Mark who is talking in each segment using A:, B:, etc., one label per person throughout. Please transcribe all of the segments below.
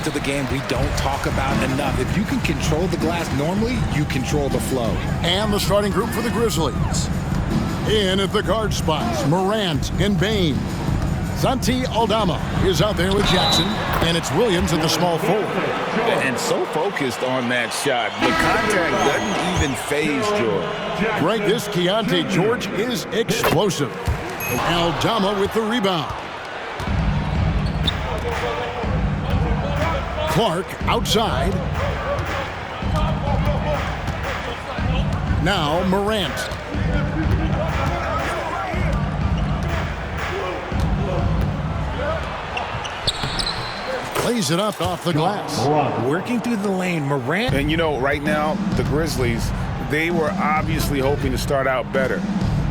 A: of the game we don't talk about enough. If you can control the glass normally, you control the flow.
B: And the starting group for the Grizzlies. In at the guard spots, Morant and Bain. Santi Aldama is out there with Jackson, and it's Williams at the small forward.
C: And so focused on that shot. The contact doesn't even phase George.
B: Right, this Keontae George is explosive. Aldama with the rebound. Clark outside. Now Morant. Plays it up off the glass.
A: Working through the lane, Morant.
C: And, you know, right now, the Grizzlies, they were obviously hoping to start out better.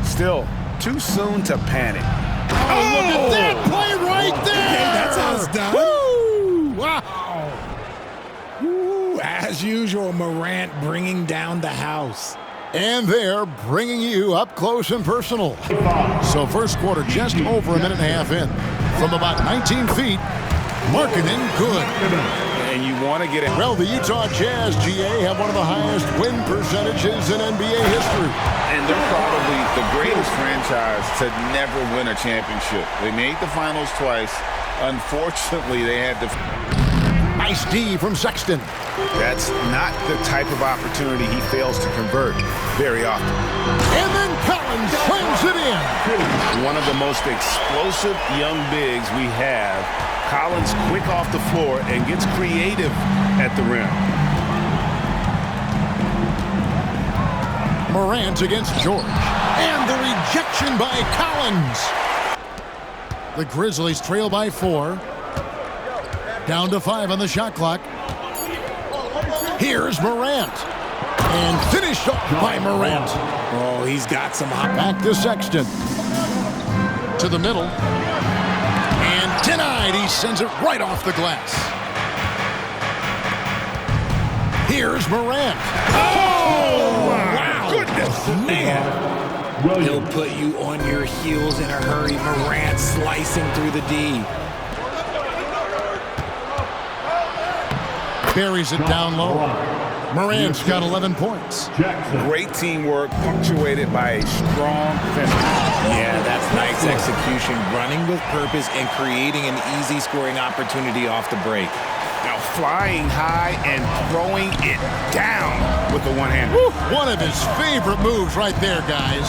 C: Still, too soon to panic.
B: Oh, look at that play right there!
A: Hey, that's how it's done.
B: Woo! Wow!
A: Woo, as usual, Morant bringing down the house.
B: And they're bringing you up close and personal. So first quarter just over a minute and a half in. From about 19 feet, Marketing good.
C: And you want to get it.
B: Well, the Utah Jazz, GA, have one of the highest win percentages in NBA history.
C: And they're probably the greatest franchise to never win a championship. They made the finals twice. Unfortunately, they had to...
B: Nice D from Sexton.
C: That's not the type of opportunity he fails to convert very often.
B: And then Collins slams it in.
C: One of the most explosive young bigs we have. Collins quick off the floor and gets creative at the rim.
B: Morant against George. And the rejection by Collins. The Grizzlies trail by 4. Down to 5 on the shot clock. Here's Morant. And finished off by Morant.
A: Oh, he's got some hop.
B: Back to Sexton. To the middle. And denied. He sends it right off the glass. Here's Morant.
A: Oh, wow.
C: Goodness.
A: Man. He'll put you on your heels in a hurry. Morant slicing through the D.
B: Buries it down low. Morant's got 11 points.
C: Great teamwork punctuated by a strong finish.
A: Yeah, that's nice execution, running with purpose and creating an easy scoring opportunity off the break.
C: Now flying high and throwing it down with the one-hander.
B: One of his favorite moves right there, guys.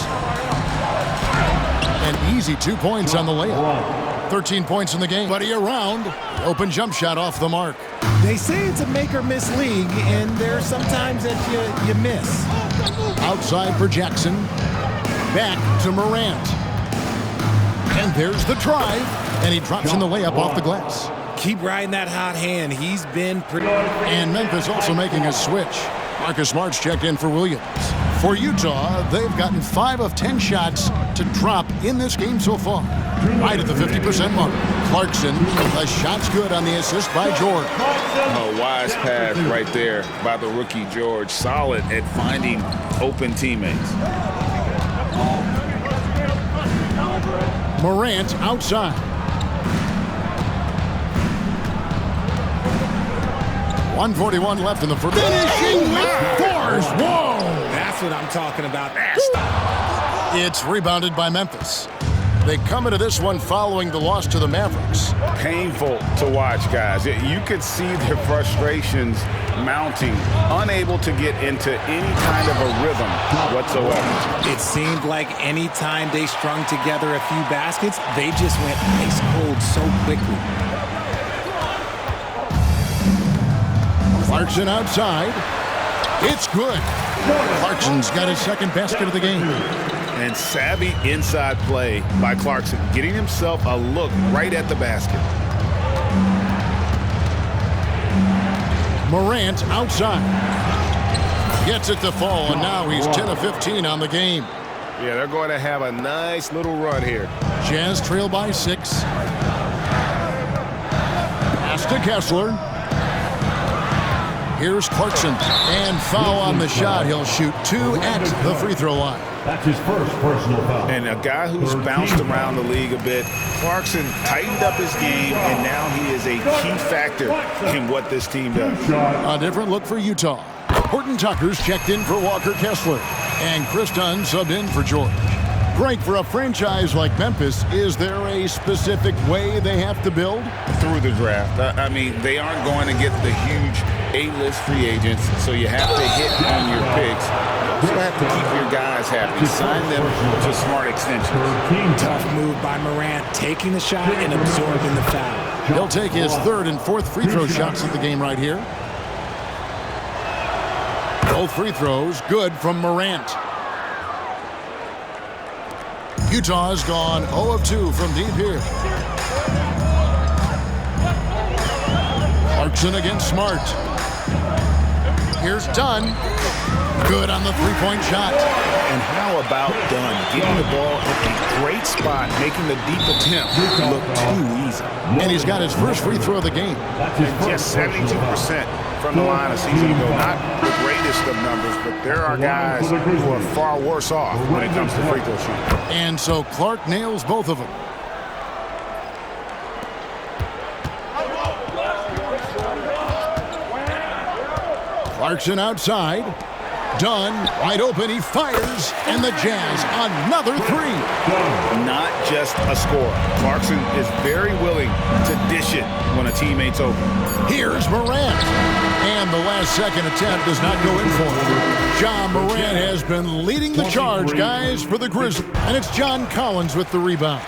B: An easy 2 points on the layup. 13 points in the game. Buddy around. Open jump shot off the mark.
A: They say it's a make-or-miss league, and there are some times that you miss.
B: Outside for Jackson. Back to Morant. And there's the drive. And he drops in the layup off the glass.
A: Keep riding that hot hand. He's been pretty...
B: And Memphis also making a switch. Marcus Smart's checked in for Williams. For Utah, they've gotten 5 of 10 shots to drop in this game so far. Right at the 50% mark. Clarkson, the shot's good on the assist by George.
C: A wise pass right there by the rookie George. Solid at finding open teammates.
B: Morant outside. .141 left in the first. Finishing with force. Whoa!
A: That's what I'm talking about.
B: It's rebounded by Memphis. They come into this one following the loss to the Mavericks.
C: Painful to watch, guys. You could see their frustrations mounting, unable to get into any kind of a rhythm whatsoever.
A: It seemed like any time they strung together a few baskets, they just went ice cold so quickly.
B: Clarkson outside. It's good. Clarkson's got his second basket of the game.
C: And savvy inside play by Clarkson, getting himself a look right at the basket.
B: Morant outside. Gets it to fall, and now he's 10 of 15 on the game.
C: Yeah, they're going to have a nice little run here.
B: Jazz trail by 6. Pass to Kessler. Here's Clarkson, and foul on the shot. He'll shoot 2 at the free throw line.
D: That's his first personal foul.
C: And a guy who's bounced around the league a bit, Clarkson tightened up his game, and now he is a key factor in what this team does.
B: A different look for Utah. Horton Tucker's checked in for Walker Kessler, and Chris Dunn subbed in for George. Greg, for a franchise like Memphis, is there a specific way they have to build?
C: Through the draft. I mean, they aren't going to get the huge A-list free agents, so you have to hit on your picks. You also have to keep your guys happy. Sign them to smart extensions.
A: Tough move by Morant, taking the shot and absorbing the foul.
B: He'll take his 3rd and 4th free throw shots of the game right here. Both free throws good from Morant. Utah's gone 0 of 2 from deep here. Clarkson against Smart. Here's Dunn. Good on the three-point shot.
C: And how about Dunn getting the ball at a great spot, making the deep attempt look too easy.
B: And he's got his first free throw of the game.
C: And just 72% from the line a season ago. Not the greatest of numbers, but there are guys who are far worse off when it comes to free throw shooting.
B: And so Clark nails both of them. Clarkson outside. Dunn, wide open, he fires, and the Jazz, another 3.
C: Not just a scorer. Clarkson is very willing to dish it when a teammate's open.
B: Here's Morant, and the last-second attempt does not go in for him. John Morant has been leading the charge, guys, for the Grizzlies, and it's John Collins with the rebound.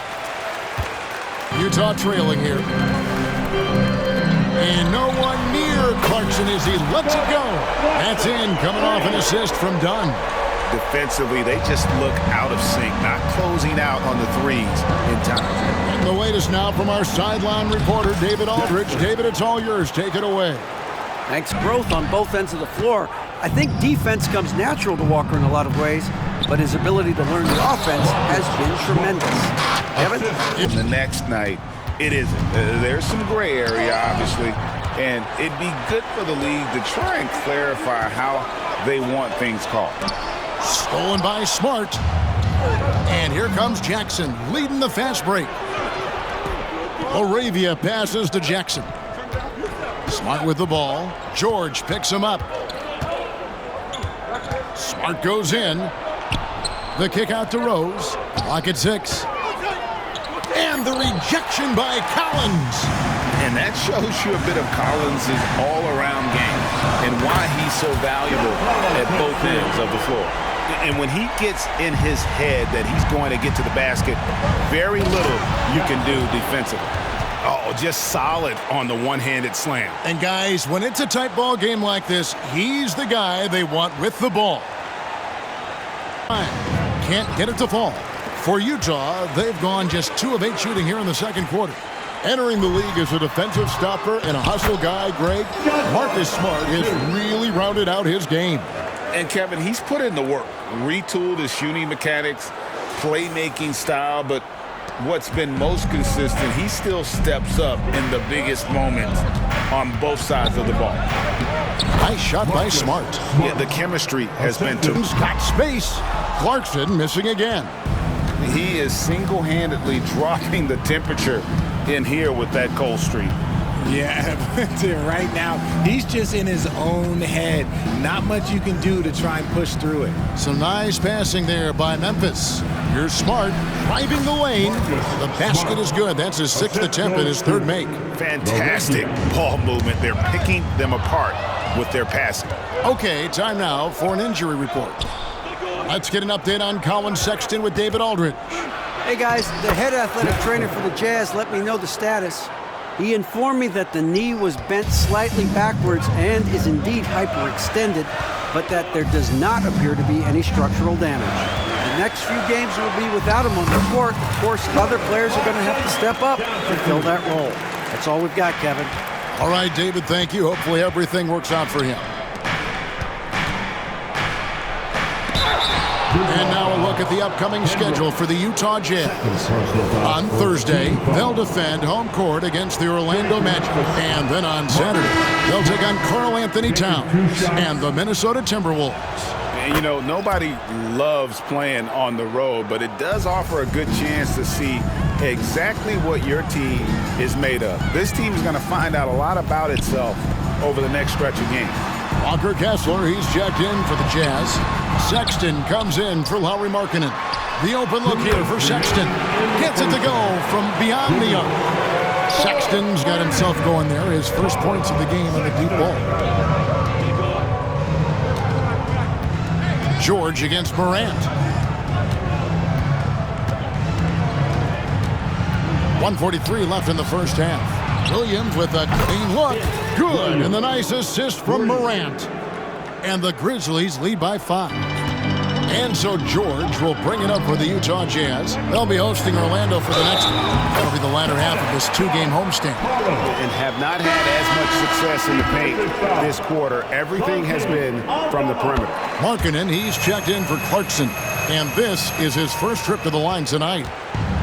B: Utah trailing here. And no one near Clarkson as he lets it go. That's in, coming off an assist from Dunn.
C: Defensively, they just look out of sync, not closing out on the threes in time.
B: And the latest now from our sideline reporter, David Aldridge. David, it's all yours. Take it away.
E: Thanks. Growth on both ends of the floor. I think defense comes natural to Walker in a lot of ways, but his ability to learn the offense has been tremendous. Kevin?
C: The next night, it isn't. There's some gray area, obviously, and it'd be good for the league to try and clarify how they want things called.
B: Stolen by Smart. And here comes Jackson, leading the fast break. Laravia passes to Jackson. Smart with the ball. George picks him up. Smart goes in. The kick out to Rose. Clock at 6. And the rejection by Collins.
C: And that shows you a bit of Collins' all-around game and why he's so valuable at both ends of the floor. And when he gets in his head that he's going to get to the basket, very little you can do defensively. Oh, just solid on the one-handed slam.
B: And guys, when it's a tight ball game like this, he's the guy they want with the ball. Can't get it to fall. For Utah, they've gone just 2 of 8 shooting here in the second quarter. Entering the league as a defensive stopper and a hustle guy, Greg, Marcus Smart has really rounded out his game.
C: And Kevin, he's put in the work, retooled his shooting mechanics, playmaking style, but what's been most consistent, he still steps up in the biggest moments on both sides of the ball.
B: Nice shot by Smart.
C: Yeah, the chemistry has been too.
B: Got space. Clarkson missing again.
C: He is single-handedly dropping the temperature in here with that cold streak.
A: Yeah, right now, he's just in his own head. Not much you can do to try and push through it.
B: Some nice passing there by Memphis. Here's Smart driving the lane. The basket is good. That's his 6th attempt and his 3rd make.
C: Fantastic ball movement. They're picking them apart with their passing.
B: Okay, time now for an injury report. Let's get an update on Colin Sexton with David Aldridge.
E: Hey guys, the head athletic trainer for the Jazz let me know the status. He informed me that the knee was bent slightly backwards and is indeed hyperextended, but that there does not appear to be any structural damage. The next few games will be without him on the court. Of course, other players are going to have to step up to fill that role. That's all we've got, Kevin.
B: All right, David, thank you. Hopefully everything works out for him. And now a look at the upcoming schedule for the Utah Jazz. On Thursday, they'll defend home court against the Orlando Magic. And then on Saturday, they'll take on Karl Anthony Towns and the Minnesota Timberwolves.
C: And, you know, nobody loves playing on the road, but it does offer a good chance to see exactly what your team is made of. This team is going to find out a lot about itself over the next stretch of games.
B: Walker Kessler, he's checked in for the Jazz. Sexton comes in for Lauri Markkanen. The open look here for Sexton. Gets it to go from beyond the arc. Sexton's got himself going there. His first points of the game on the deep ball. George against Morant. 1:43 left in the first half. Williams with a clean look. Good. And the nice assist from Morant. And the Grizzlies lead by 5. And so George will bring it up for the Utah Jazz. They'll be hosting Orlando for the next one. That'll be the latter half of this 2-game homestand.
C: And have not had as much success in the paint this quarter. Everything has been from the perimeter.
B: Markkanen, he's checked in for Clarkson. And this is his first trip to the line tonight.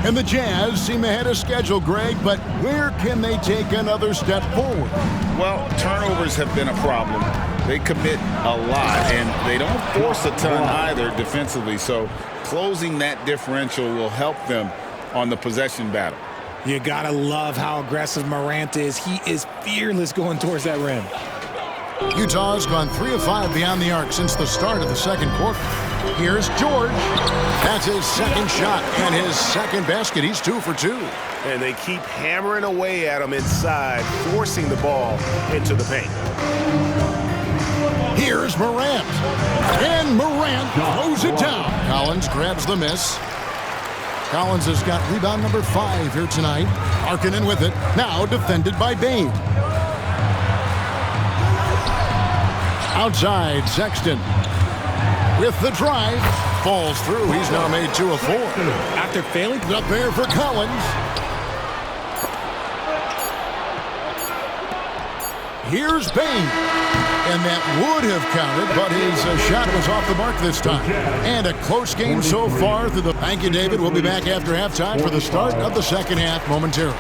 B: And the Jazz seem ahead of schedule, Greg, but where can they take another step forward?
C: Well, turnovers have been a problem. They commit a lot, and they don't force a ton either defensively. So closing that differential will help them on the possession battle.
A: You gotta love how aggressive Morant is. He is fearless going towards that rim.
B: Utah's gone 3 of 5 beyond the arc since the start of the second quarter. Here's George. That's his second shot and his second basket. He's 2 for 2.
F: And they keep hammering away at him inside, forcing the ball into the paint.
B: Here's Morant. And Morant throws it down. Collins grabs the miss. Collins has got rebound number 5 here tonight. Markkanen with it. Now defended by Bane. Outside, Sexton. With the drive. Falls through. He's now made 2 of 4.
A: After failing
B: Up there for Collins. Here's Bane. And that would have counted, but his shot was off the mark this time. And a close game so far through the... Thank you, David. We'll be back after halftime for the start of the second half momentarily.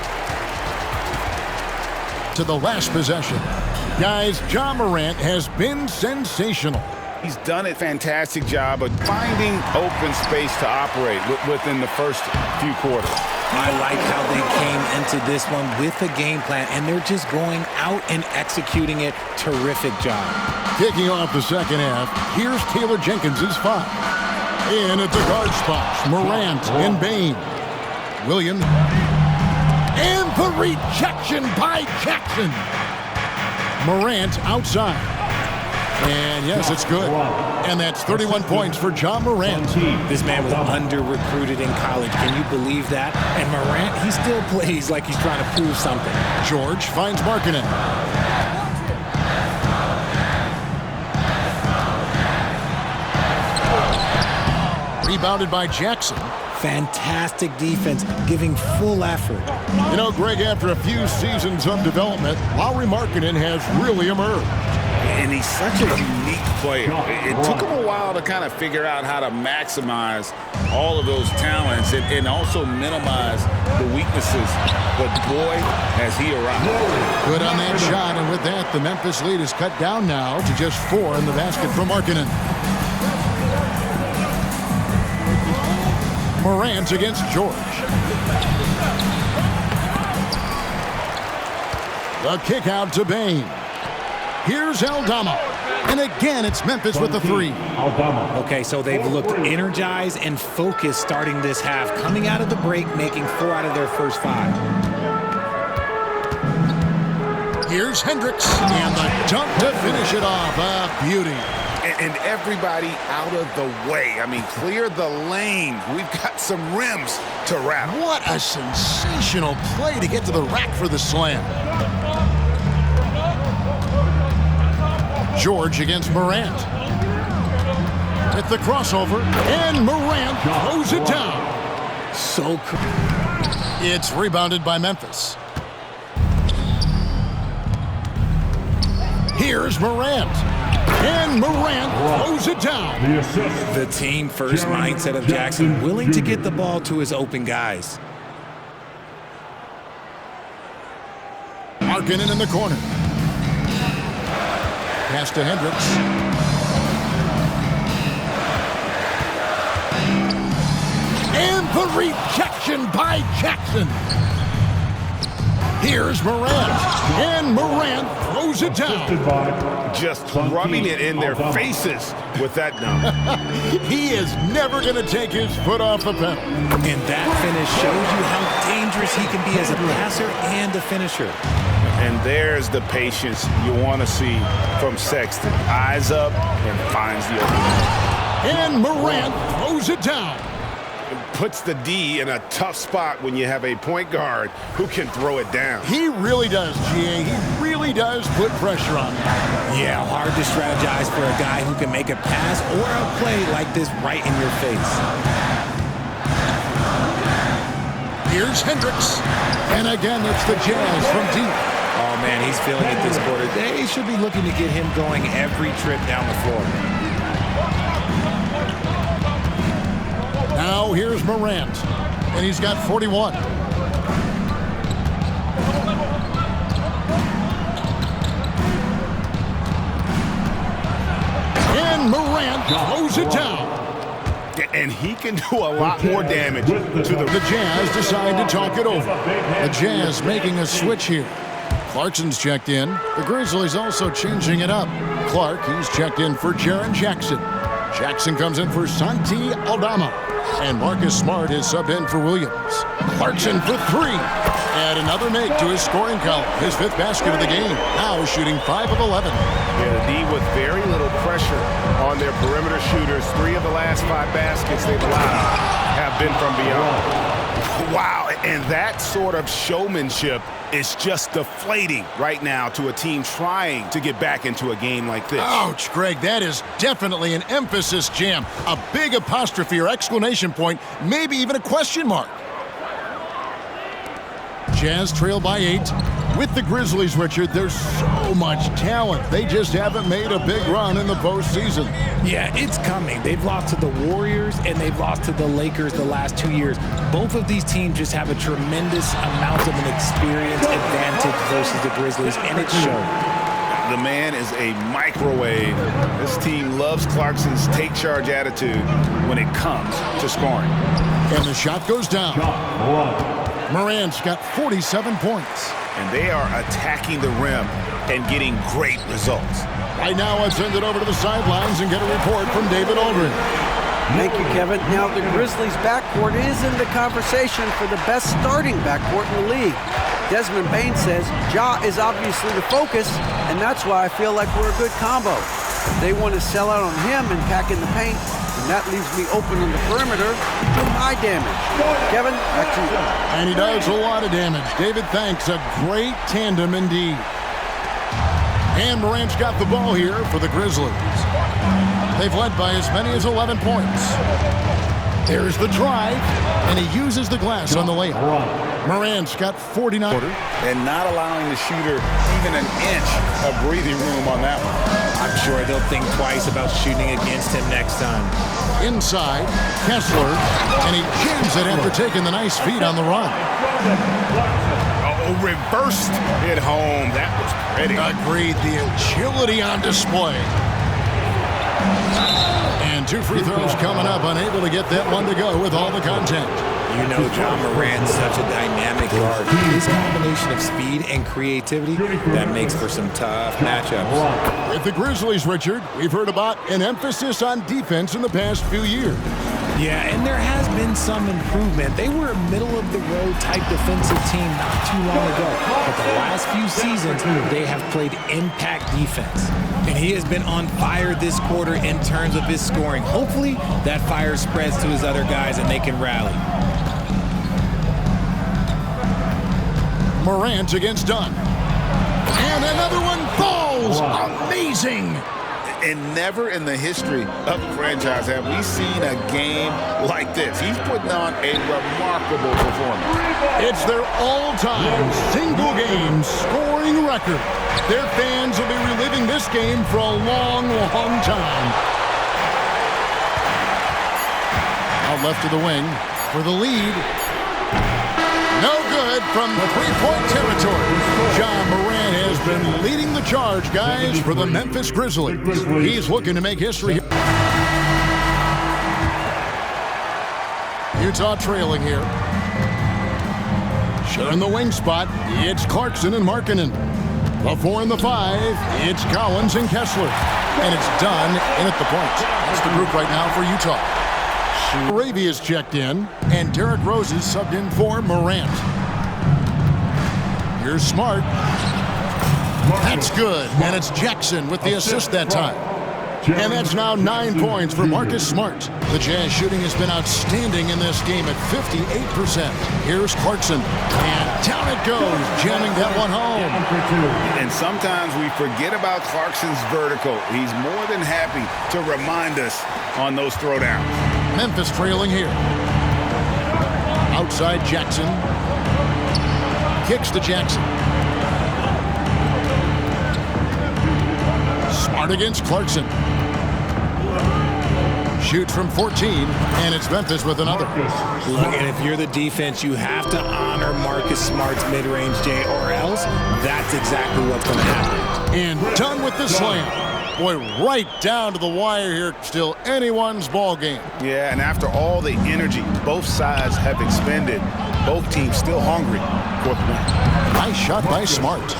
B: To the last possession. Guys, Ja Morant has been sensational.
C: He's done a fantastic job of finding open space to operate within the first few quarters.
A: I like how they came into this one with a game plan, and they're just going out and executing it. Terrific job.
B: Kicking off the second half, here's Taylor Jenkins' 5. In at the guard spots, Morant and Bane. Williams. And the rejection by Jackson. Morant outside. And yes, it's good. And that's 31 points for Ja Morant.
A: This man was under-recruited in college. Can you believe that? And Morant, he still plays like he's trying to prove something.
B: George finds Markkanen. Rebounded by Jackson.
A: Fantastic defense, giving full effort.
B: You know, Greg, after a few seasons of development, Lauri Markkanen has really emerged.
C: And he's such a unique player. It took him a while to kind of figure out how to maximize all of those talents and also minimize the weaknesses. But boy, has he arrived.
B: Good on that shot, and with that, the Memphis lead is cut down now to just 4 in the basket from Markkanen. Morant against George. The kick out to Bane. Here's Aldama. And again, it's Memphis with the 3.
A: Okay, so they've looked energized and focused starting this half, coming out of the break, making 4 out of their first 5.
B: Here's Hendricks. And the dunk to finish it off. A beauty.
C: And everybody out of the way. I mean, clear the lane. We've got some rims to rattle.
B: What a sensational play to get to the rack for the slam. George against Morant. At the crossover, and Morant throws it down.
A: So cool.
B: It's rebounded by Memphis. Here's Morant. And Morant throws it down.
D: The assist.
A: The team first mindset of Jackson, willing to get the ball to his open guys.
B: Markkanen in the corner. Pass to Hendricks. And the rejection by Jackson. Here's Morant. And Morant throws it down.
F: Just rubbing it in their faces with that number.
B: He is never going to take his foot off the pedal.
A: And that finish shows you how dangerous he can be as a passer and a finisher.
F: And there's the patience you want to see from Sexton. Eyes up and finds the opening.
B: And Morant throws it down.
F: Puts the D in a tough spot when you have a point guard who can throw it down.
B: He really does, GA. He really does put pressure on him.
A: Yeah, hard to strategize for a guy who can make a pass or a play like this right in your face.
B: Here's Hendricks. And again, it's the Jazz from deep.
A: Oh, man, he's feeling it this quarter. They should be looking to get him going every trip down the floor.
B: Now here's Morant, and he's got 41. And Morant throws it down.
F: And he can do a lot more damage to
B: The Jazz decide to talk it over. The Jazz making a switch here. Clarkson's checked in. The Grizzlies also changing it up. Clark, he's checked in for Jaren Jackson. Jackson comes in for Santi Aldama. And Marcus Smart is subbed in for Williams. Clarkson for three. Add another make to his scoring column. His fifth basket of the game. Now shooting 5 of 11.
F: Yeah, the D with very little pressure on their perimeter shooters. 3 of the last 5 baskets they've allowed have been from beyond. Wow, and that sort of showmanship is just deflating right now to a team trying to get back into a game like this.
B: Ouch, Greg, that is definitely an emphasis jam. A big apostrophe or exclamation point, maybe even a question mark. Jazz trail by 8. With the Grizzlies, Richard, there's so much talent. They just haven't made a big run in the postseason.
A: Yeah, it's coming. They've lost to the Warriors and they've lost to the Lakers the last 2 years. Both of these teams just have a tremendous amount of an experience advantage versus the Grizzlies, and it showed.
F: The man is a microwave. This team loves Clarkson's take charge attitude when it comes to scoring.
B: And the shot goes down. Morant's got 47 points.
F: And they are attacking the rim and getting great results.
B: Right now, let's send it over to the sidelines and get a report from David Aldridge.
E: Thank you, Kevin. Now, the Grizzlies' backcourt is in the conversation for the best starting backcourt in the league. Desmond Bain says Ja is obviously the focus, and that's why I feel like we're a good combo. They want to sell out on him and pack in the paint, and that leaves me open on the perimeter to do my damage. Kevin, back to you.
B: And he does a lot of damage. David, thanks. A great tandem indeed. And Morant's got the ball here for the Grizzlies. They've led by as many as 11 points. There's the drive, and he uses the glass on the layup. Morant's got 49.
C: And not allowing the shooter even an inch of breathing room on that one.
A: I'm sure they'll think twice about shooting against him next time.
B: Inside, Kessler, and he jams it after taking the nice feed on the run.
F: Oh, reversed it home. That was pretty.
B: Agreed, the agility on display. And 2 free throws coming up, unable to get that one to go with all the contact.
A: You know John Morant's such a dynamic guard. His combination of speed and creativity, that makes for some tough matchups.
B: With the Grizzlies, Richard, we've heard about an emphasis on defense in the past few years.
A: Yeah, and there has been some improvement. They were a middle-of-the-road type defensive team not too long ago. But the last few seasons, they have played impact defense. And he has been on fire this quarter in terms of his scoring. Hopefully, that fire spreads to his other guys and they can rally.
B: Morant against Dunn. And another one falls. Amazing.
C: And never in the history of the franchise have we seen a game like this. He's putting on a remarkable performance.
B: It's their all-time single-game scoring record. Their fans will be reliving this game for a long, long time. Out left to the wing for the lead. No good from three-point territory. John Moran has been leading the charge, guys, for the Memphis Grizzlies. He's looking to make history. Utah trailing here. Sharing the wing spot, it's Clarkson and Markkanen. The 4 and the 5, it's Collins and Kessler. And it's done in at the point. That's the group right now for Utah. Ravi is checked in, and Derrick Rose is subbed in for Morant. Here's Smart. That's good, and it's Jackson with the assist that time. And that's now 9 points for Marcus Smart. The Jazz shooting has been outstanding in this game at 58%. Here's Clarkson, and down it goes, jamming that one home.
C: And sometimes we forget about Clarkson's vertical. He's more than happy to remind us on those throwdowns.
B: Memphis trailing here. Outside Jackson. Kicks to Jackson. Smart against Clarkson. Shoots from 14, and it's Memphis with another.
A: Look, and if you're the defense, you have to honor Marcus Smart's mid-range, Jay, or else that's exactly what's going to happen.
B: And done with the slam. Boy, right down to the wire here. Still anyone's ball game.
C: Yeah, and after all the energy both sides have expended, both teams still hungry for the win.
B: Nice shot by Smart.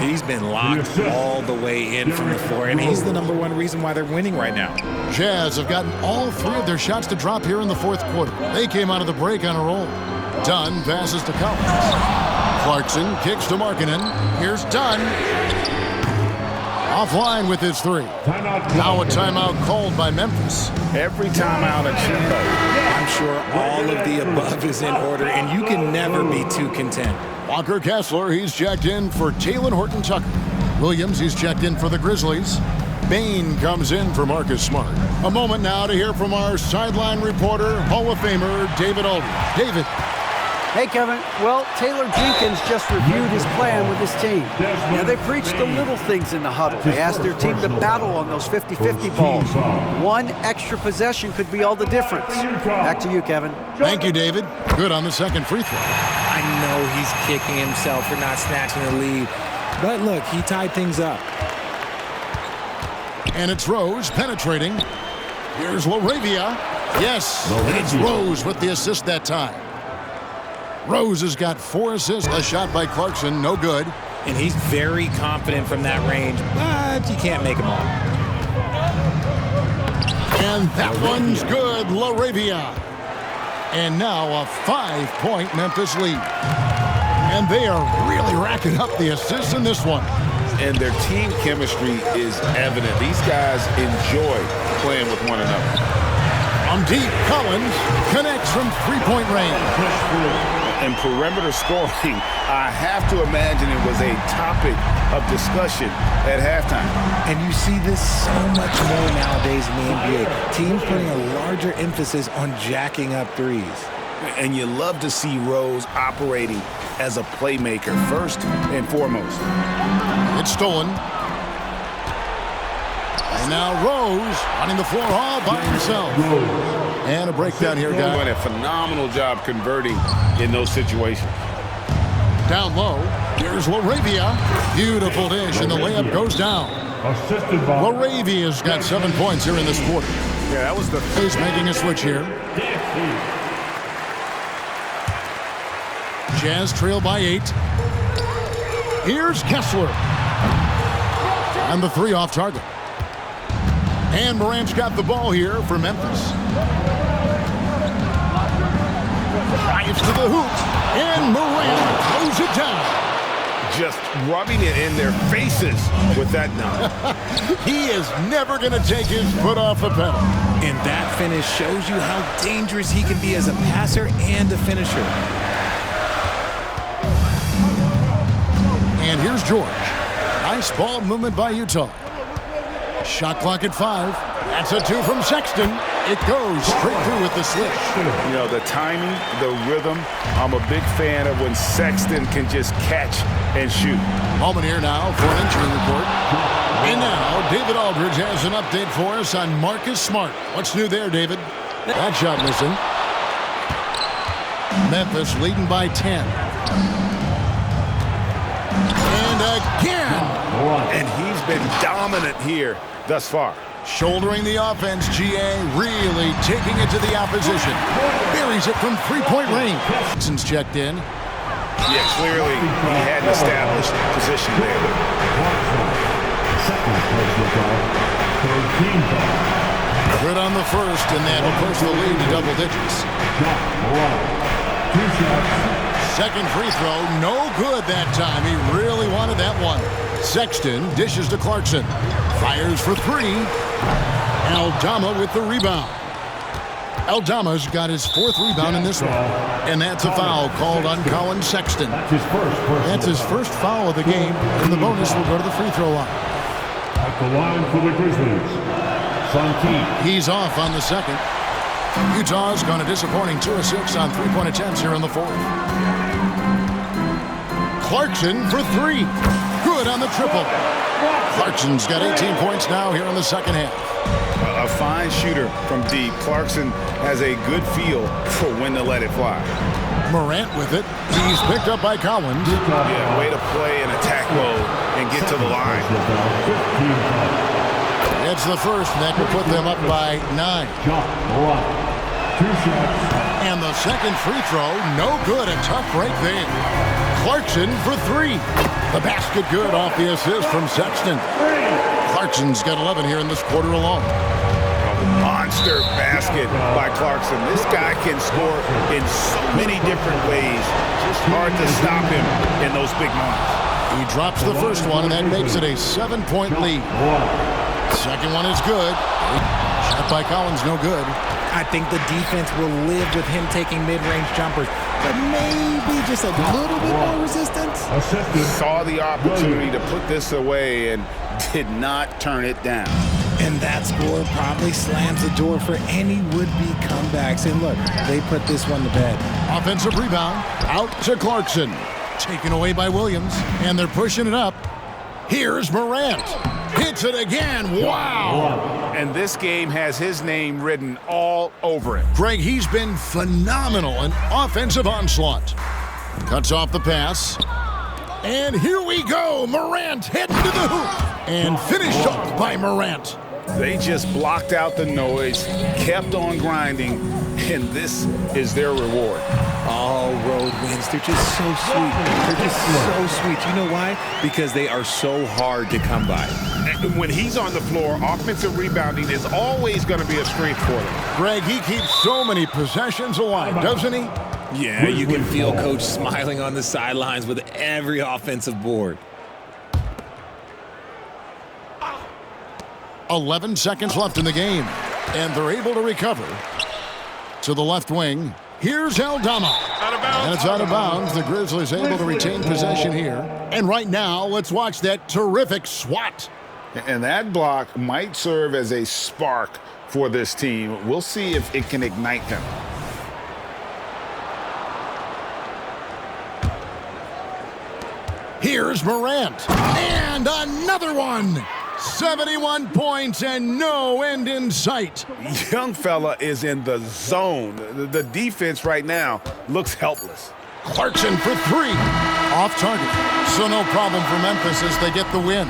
A: He's been locked all the way in from the floor, and he's the #1 reason why they're winning right now.
B: Jazz have gotten all 3 of their shots to drop here in the 4th quarter. They came out of the break on a roll. Dunn passes to Collins. Clarkson kicks to Markkanen. Here's Dunn. Offline with his 3. Now a timeout called by Memphis.
C: Every timeout a chance.
A: I'm sure all of the above is in order, and you can never be too content.
B: Walker Kessler, he's checked in for Talen Horton-Tucker. Williams, he's checked in for the Grizzlies. Bain comes in for Marcus Smart. A moment now to hear from our sideline reporter, Hall of Famer David Aldridge. David.
E: Hey, Kevin. Well, Taylor Jenkins just reviewed his plan with his team. Now, they preached the little things in the huddle. They asked their team to battle on those 50-50 balls. One extra possession could be all the difference. Back to you, Kevin.
B: Thank you, David. Good on the second free throw.
A: I know he's kicking himself for not snatching the lead, but look, he tied things up.
B: And it's Rose penetrating. Here's LaRavia. Yes, it's Rose with the assist that time. Rose has got 4 assists. A shot by Clarkson, no good.
A: And he's very confident from that range, but you can't make him all.
B: And that one's good, LaRavia. And now a 5-point Memphis lead. And they are really racking up the assists in this one.
C: And their team chemistry is evident. These guys enjoy playing with one another.
B: From deep, Collins connects from 3-point range.
C: And perimeter scoring, I have to imagine it was a topic of discussion at halftime.
A: And you see this so much more nowadays in the NBA. Teams putting a larger emphasis on jacking up threes.
C: And you love to see Rose operating as a playmaker first and foremost.
B: It's stolen. And now Rose running the floor all by himself. And a breakdown here, guys.
C: Doing a phenomenal job converting in those situations.
B: Down low, here's LaRavia. Beautiful dish, and the layup goes down. LaRavia's got 7 points here in this quarter.
F: Yeah, that was the...
B: He's making a switch here. Jazz trail by 8. Here's Kessler. And the 3 off target. And Morant's got the ball here for Memphis. Drives to the hoop. And Morant throws it down.
F: Just rubbing it in their faces with that dunk.
B: He is never going to take his foot off the pedal.
A: And that finish shows you how dangerous he can be as a passer and a finisher.
B: And here's George. Nice ball movement by Utah. Shot clock at 5. That's a 2 from Sexton. It goes straight through with the switch.
F: You know, the timing, the rhythm, I'm a big fan of when Sexton can just catch and shoot.
B: Moment here now for an injury report. And now, David Aldridge has an update for us on Marcus Smart. What's new there, David? That shot missing. Memphis leading by 10. And again!
F: And he's been dominant here thus far.
B: Shouldering the offense, GA really taking it to the opposition. Buries it from three-point range. Since checked in.
F: Yeah, clearly he had an established position there.
B: Good on the first, and that will push the lead to double digits. Second free throw, no good that time. He really wanted that one. Sexton dishes to Clarkson. Fires for 3. Aldama with the rebound. Aldama's got his 4th rebound in this one. And that's a foul called on Colin Sexton. That's his first foul of the game, and the bonus will go to the free throw line.
D: At the line for the Grizzlies, Santi.
B: He's off on the second. Utah's gone a disappointing 2 of 6 on three-point attempts here in the 4th. Clarkson for 3. Good on the triple. Clarkson's got 18 points now here in the second half.
F: A fine shooter from deep. Clarkson has a good feel for when to let it fly.
B: Morant with it. He's picked up by Collins.
F: Yeah, way to play in attack mode and get to the line.
B: It's the first, and that will put them up by 9. And the second free throw, no good. A tough break there. Clarkson for 3. The basket good off the assist from Sexton. Clarkson's got 11 here in this quarter alone.
F: Monster basket by Clarkson. This guy can score in so many different ways. Just hard to stop him in those big moments.
B: He drops the first one, and that makes it a 7-point lead. Second one is good. Shot by Collins, no good.
A: I think the defense will live with him taking mid-range jumpers, but maybe just a little bit more resistance.
F: Saw the opportunity to put this away and did not turn it down.
A: And that score probably slams the door for any would-be comebacks. And look, they put this one to bed.
B: Offensive rebound, out to Clarkson. Taken away by Williams, and they're pushing it up. Here's Morant. Hits it again. Wow.
F: And this game has his name written all over it.
B: Greg, he's been phenomenal in offensive onslaught. Cuts off the pass. And here we go. Morant heading to the hoop. And finished up by Morant.
F: They just blocked out the noise, kept on grinding, and this is their reward.
A: All road wins. They're just so sweet. They're just so sweet. You know why? Because they are so hard to come by.
F: And when he's on the floor, offensive rebounding is always going to be a strength for them.
B: Greg, he keeps so many possessions alive, doesn't he?
A: Yeah, you can feel Coach smiling on the sidelines with every offensive board.
B: 11 seconds left in the game, and they're able to recover. To the left wing, here's Aldama. And it's out of bounds. The Grizzlies able to retain possession here. And right now, let's watch that terrific swat.
F: And that block might serve as a spark for this team. We'll see if it can ignite them.
B: Here's Morant. And another one. 71 points and no end in sight.
F: Young fella is in the zone. The defense right now looks helpless.
B: Clarkson for 3. Off target. So no problem for Memphis as they get the win.